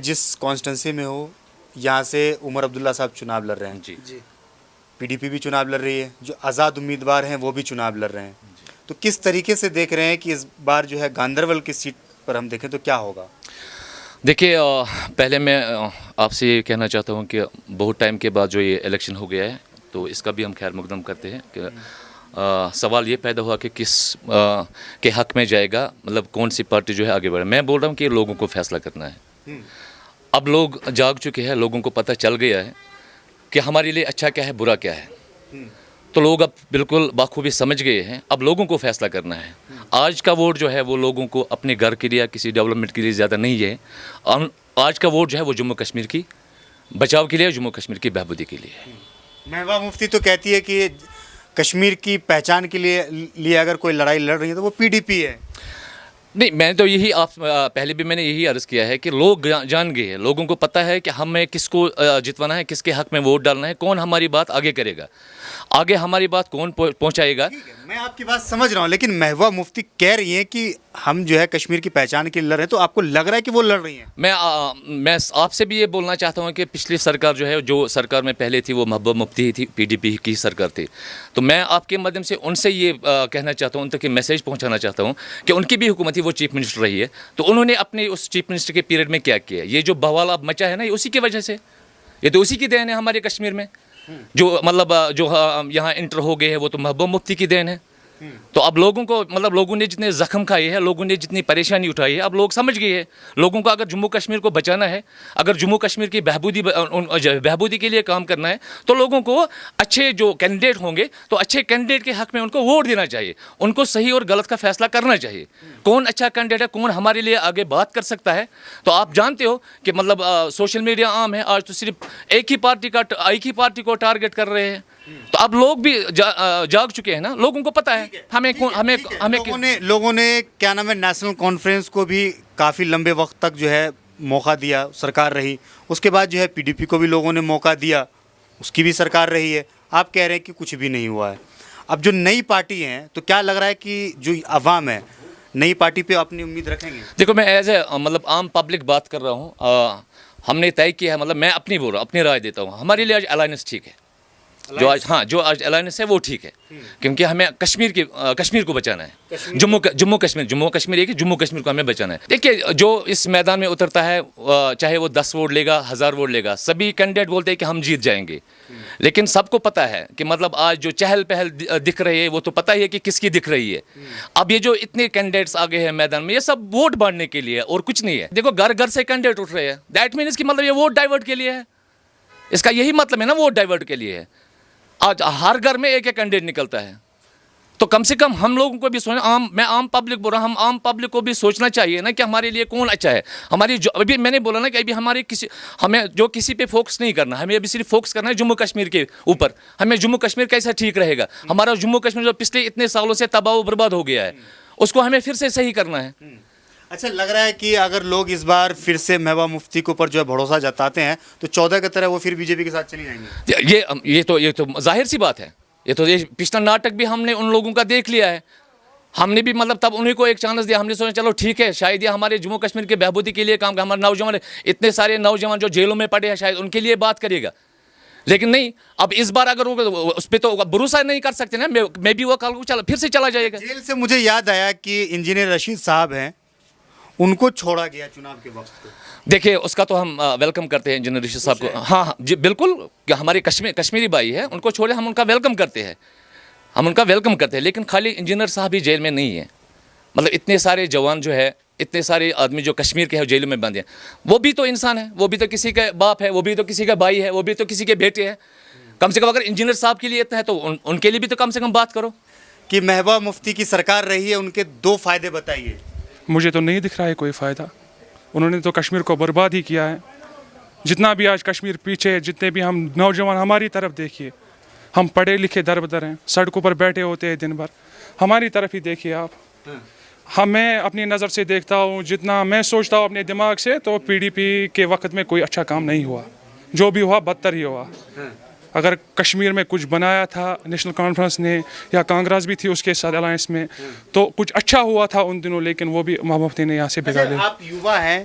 جس کانسٹنسی میں ہو یہاں سے عمر عبداللہ صاحب چناؤ لڑ رہے ہیں جی پی ڈی پی بھی چناؤ لڑ رہی ہے, جو آزاد امیدوار ہیں وہ بھی چناؤ لڑ رہے ہیں, تو کس طریقے سے دیکھ رہے ہیں کہ اس بار جو ہے گاندربل کی سیٹ پر ہم دیکھیں تو کیا ہوگا؟ دیکھیے, پہلے میں آپ سے یہ کہنا چاہتا ہوں کہ بہت ٹائم کے بعد جو یہ الیکشن ہو گیا ہے تو اس کا بھی ہم خیر مقدم کرتے ہیں کہ سوال یہ پیدا ہوا کہ کس کے حق میں جائے گا, مطلب کون سی پارٹی جو ہے آگے بڑھے. میں بول رہا ہوں کہ لوگوں کو فیصلہ کرنا ہے. اب لوگ جاگ چکے ہیں, لوگوں کو پتہ چل گیا ہے کہ ہمارے لیے اچھا کیا ہے برا کیا ہے, تو لوگ اب بالکل بخوبی سمجھ گئے ہیں. اب لوگوں کو فیصلہ کرنا ہے. آج کا ووٹ جو ہے وہ لوگوں کو اپنے گھر کے لیے کسی ڈیولپمنٹ کے لیے زیادہ نہیں ہے. آج کا ووٹ جو ہے وہ جموں کشمیر کی بچاؤ کے لیے, جموں کشمیر کی بہبودی کے لیے. محبوبہ مفتی تو کہتی ہے کہ کشمیر کی پہچان کے لیے اگر کوئی لڑائی لڑ رہی ہے تو وہ پی ڈی پی ہے. نہیں, میں تو یہی پہلے بھی میں نے یہی عرض کیا ہے کہ لوگ جان گئے ہیں, لوگوں کو پتہ ہے کہ ہمیں کس کو جتوانا ہے, کس کے حق میں ووٹ ڈالنا ہے, کون ہماری بات آگے کرے گا, آگے ہماری بات کون پہنچائے گا. میں آپ کی بات سمجھ رہا ہوں, لیکن محبوبہ مفتی کہہ رہی ہیں کہ ہم جو ہے کشمیر کی پہچان کے لیے لڑ رہے ہیں, تو آپ کو لگ رہا ہے کہ وہ لڑ رہی ہیں؟ میں آپ سے بھی یہ بولنا چاہتا ہوں کہ پچھلی سرکار جو ہے, جو سرکار میں پہلے تھی وہ محبوبہ مفتی تھی, پی ڈی پی کی سرکار تھی. تو میں آپ کے مادھیم سے ان سے یہ کہنا چاہتا ہوں, ان تک یہ میسیج پہنچانا چاہتا ہوں کہ ان کی بھی حکومت تھی, وہ چیف منسٹر رہی ہے, تو انہوں نے اپنے اس چیف منسٹر کے پیریڈ میں کیا کیا. یہ جو بوال اب مچا ہے نا, یہ اسی کی وجہ سے, یہ تو اسی کی دین ہے ہمارے کشمیر میں. جو مطلب جو یہاں انٹر ہو گئے ہیں وہ تو محبوبہ مفتی کی دین ہے. تو اب لوگوں کو مطلب لوگوں نے جتنے زخم کھائے ہیں, لوگوں نے جتنی پریشانی اٹھائی ہے, اب لوگ سمجھ گئے ہیں. لوگوں کو اگر جموں کشمیر کو بچانا ہے, اگر جموں کشمیر کی بہبودی کے لیے کام کرنا ہے, تو لوگوں کو اچھے جو کینڈیڈیٹ ہوں گے تو اچھے کینڈیڈیٹ کے حق میں ان کو ووٹ دینا چاہیے. ان کو صحیح اور غلط کا فیصلہ کرنا چاہیے. کون اچھا کینڈیڈیٹ ہے, کون ہمارے لیے آگے بات کر سکتا ہے. تو آپ جانتے ہو کہ مطلب سوشل میڈیا عام ہے آج, تو صرف ایک ہی پارٹی کو ٹارگٹ کر رہے ہیں. تو اب لوگ بھی جاگ چکے ہیں نا, لوگوں کو پتہ ہے لوگوں نے کیا نام ہے نیشنل کانفرنس کو بھی کافی لمبے وقت تک جو ہے موقع دیا, سرکار رہی. اس کے بعد جو ہے پی ڈی پی کو بھی لوگوں نے موقع دیا, اس کی بھی سرکار رہی ہے. آپ کہہ رہے ہیں کہ کچھ بھی نہیں ہوا ہے. اب جو نئی پارٹی ہیں تو کیا لگ رہا ہے کہ جو عوام ہے نئی پارٹی پہ اپنی امید رکھیں گے؟ دیکھو, میں ایز اے مطلب عام پبلک بات کر رہا ہوں. ہم نے طے کیا ہے, مطلب میں اپنی بول رہا ہوں, اپنی رائے دیتا ہوں. ہمارے لیے آج الائنس ٹھیک ہے, جو آج الائنس ہے وہ ٹھیک ہے, کیونکہ ہمیں کشمیر کو بچانا ہے. جموں کشمیر ایک جموں کشمیر کو ہمیں بچانا ہے. دیکھیے, جو اس میدان میں اترتا ہے, چاہے وہ 10 ووٹ لے گا, 1000 ووٹ لے گا, سبھی کینڈیڈیٹ بولتے ہیں کہ ہم جیت جائیں گے. لیکن سب کو پتہ ہے کہ مطلب آج جو چہل پہل دکھ رہی ہے وہ تو پتہ ہی ہے کہ کس کی دکھ رہی ہے. اب یہ جو اتنے کینڈیڈیٹس آگے ہیں میدان میں, یہ سب ووٹ بانٹنے کے لیے اور کچھ نہیں ہے. دیکھو, گھر گھر سے کینڈیڈیٹ اٹھ رہے ہیں, دیٹ مینس کہ مطلب یہ ووٹ ڈائیورٹ کے لیے ہے. اس کا یہی مطلب ہے نا, ووٹ ڈائیورٹ کے لیے ہے. آج ہر گھر میں ایک کینڈیڈیٹ نکلتا ہے. تو کم سے کم ہم لوگوں کو بھی میں عام پبلک بول رہا ہوں, ہم عام پبلک کو بھی سوچنا چاہیے نا کہ ہمارے لیے کون اچھا ہے. ہماری جو ابھی میں نے بولا نا کہ ابھی ہمیں جو کسی پہ فوکس نہیں کرنا, ہمیں ابھی صرف فوکس کرنا ہے جموں کشمیر کے اوپر. ہمیں جموں کشمیر کیسا ٹھیک رہے گا. ہمارا جموں کشمیر جو پچھلے اتنے سالوں سے تباہ و برباد ہو گیا ہے, اس کو ہمیں پھر سے صحیح کرنا ہے. اچھا, لگ رہا ہے کہ اگر لوگ اس بار پھر سے محبوبہ مفتی کے اوپر جو ہے بھروسہ جتاتے ہیں تو 14 کی طرح وہ پھر بی جے پی کے ساتھ چلی جائیں گے. یہ تو ظاہر سی بات ہے. یہ تو پچھلا ناٹک بھی ہم نے ان لوگوں کا دیکھ لیا ہے. ہم نے بھی مطلب تب انہیں کو ایک چانس دیا. ہم نے سوچا چلو ٹھیک ہے, شاید یہ ہمارے جموں کشمیر کے بہبودی کے لیے کام, ہمارے نوجوان اتنے سارے نوجوان جو جیلوں میں پڑے ہیں, شاید ان کے لیے بات کرے گا. لیکن نہیں, اب اس بار اگر اس پہ تو بھروسہ نہیں کر سکتے نا. میں بھی وہ کل پھر سے چلا جائے گا. جیل سے مجھے یاد آیا کہ انجینئر رشید صاحب ہیں, ان کو چھوڑا گیا چناؤ کے وقت. دیکھیے, اس کا تو ہم ویلکم کرتے ہیں انجینئر رشید صاحب کو. ہاں جی بالکل, کہ ہمارے کشمیری بھائی ہیں, ان کو چھوڑے, ہم ان کا ویلکم کرتے ہیں. لیکن خالی انجینئر صاحب ہی جیل میں نہیں ہیں. مطلب اتنے سارے جوان جو ہے, اتنے سارے آدمی جو کشمیر کے ہیں جیلوں میں بندے ہیں, وہ بھی تو انسان ہیں. وہ بھی تو کسی کا باپ ہے, وہ بھی تو کسی کا بھائی ہے, وہ بھی تو کسی کے بیٹے ہیں. کم سے کم اگر انجینئر صاحب کے لیے اتنا ہے تو ان کے لیے بھی تو کم سے کم بات کرو. کہ محبوبہ مفتی کی سرکار رہی ہے, ان کے 2 فائدے بتائیے. مجھے تو نہیں دکھ رہا ہے کوئی فائدہ. انہوں نے تو کشمیر کو برباد ہی کیا ہے. جتنا بھی آج کشمیر پیچھے, جتنے بھی ہم نوجوان ہماری طرف دیکھیے, ہم پڑھے لکھے در بدر ہیں, سڑکوں پر بیٹھے ہوتے ہیں دن بھر. ہماری طرف ہی دیکھیے آپ. میں اپنی نظر سے دیکھتا ہوں, جتنا میں سوچتا ہوں اپنے دماغ سے, تو پی ڈی پی کے وقت میں کوئی اچھا کام نہیں ہوا. جو بھی ہوا بدتر ہی ہوا. اگر کشمیر میں کچھ بنایا تھا نیشنل کانفرنس نے, یا کانگریس بھی تھی اس کے ساتھ الائنس میں, تو کچھ اچھا ہوا تھا ان دنوں, لیکن وہ بھی مفتی نے یہاں سے بگاڑ دیا. آپ یووا ہیں,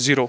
0।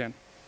10।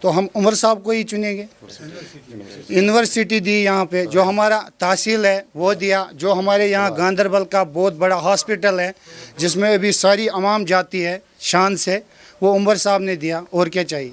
تو ہم عمر صاحب کو ہی چنیں گے. یونیورسٹی دی یہاں پہ, جو ہمارا تحصیل ہے وہ دیا, جو ہمارے یہاں گاندربل کا بہت بڑا ہاسپٹل ہے جس میں ابھی ساری عوام جاتی ہے شان سے, وہ عمر صاحب نے دیا. اور کیا چاہیے؟